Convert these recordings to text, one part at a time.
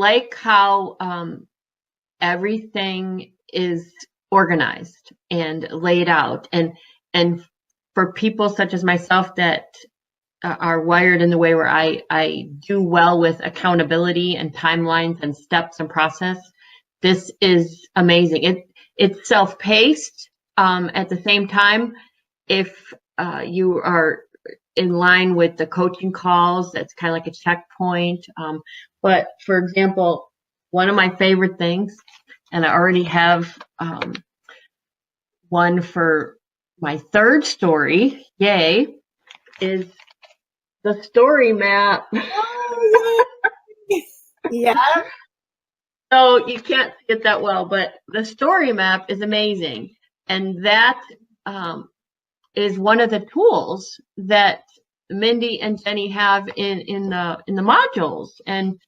like how everything is organized and laid out, and for people such as myself that are wired in the way where I do well with accountability and timelines and steps and process, this is amazing. It's self-paced. At the same time, if you are in line with the coaching calls, that's kind of like a checkpoint. But for example, one of my favorite things, and I already have one for my third story, yay, is the story map. Oh, yeah. So you can't see it that well, but the story map is amazing. And that is one of the tools that Mindy and Jenny have in the modules. And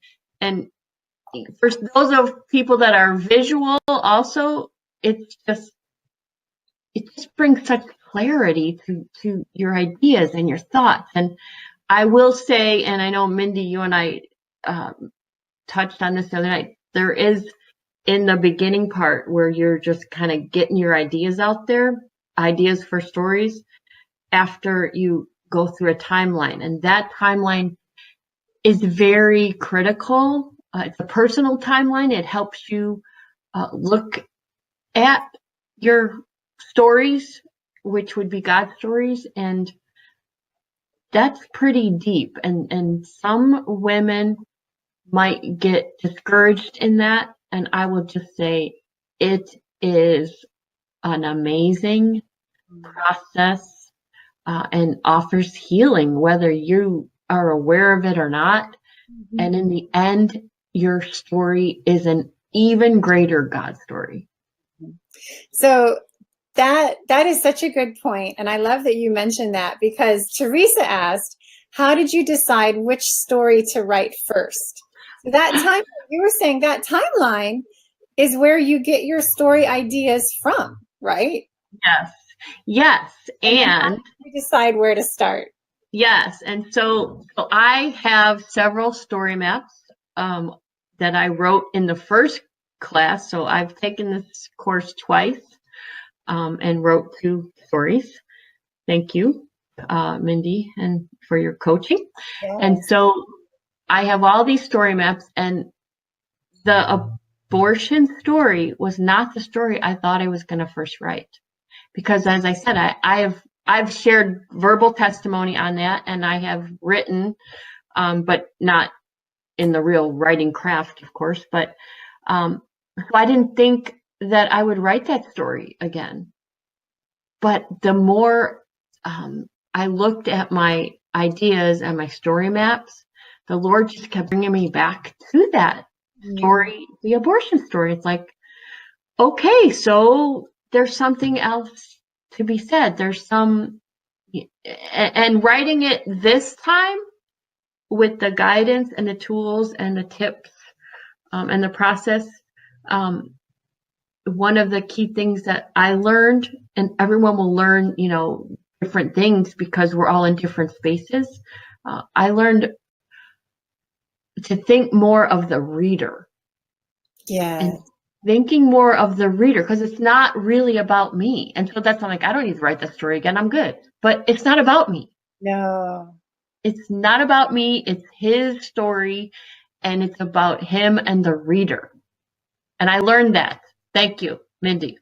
for those of people that are visual also, it just brings such clarity to your ideas and your thoughts. And I will say, and I know Mindy, you and I touched on this the other night, there is in the beginning part where you're just kind of getting your ideas out there, ideas for stories, after you go through a timeline. And that timeline is very critical. It's a personal timeline. It helps you look at your stories, which would be God's stories, and that's pretty deep. And some women might get discouraged in that, and I will just say it is an amazing process and offers healing, whether you are aware of it or not. Mm-hmm. And in the end, your story is an even greater God story. So that is such a good point, and I love that you mentioned that, because Teresa asked, how did you decide which story to write first? So that time, you were saying that timeline is where you get your story ideas from, right? Yes. And you decide where to start. Yes. And so I have several story maps that I wrote in the first class. So I've taken this course twice and wrote 2 stories. Thank you, Mindy, and for your coaching. Yes. And so I have all these story maps, and the abortion story was not the story I thought I was going to first write. Because as I said, I've shared verbal testimony on that, and I have written, but not in the real writing craft, of course. But so I didn't think that I would write that story again. But the more I looked at my ideas and my story maps, the Lord just kept bringing me back to that story, the abortion story. It's like, okay, so there's something else to be said. There's some, and writing it this time with the guidance and the tools and the tips and the process, one of the key things that I learned, and everyone will learn, different things because we're all in different spaces. I learned to think more of the reader. Yeah. And thinking more of the reader, because it's not really about me. And so that's, I'm like, I don't need to write that story again. I'm good. But it's not about me. No. It's not about me. It's his story, and it's about him and the reader. And I learned that. Thank you, Mindy.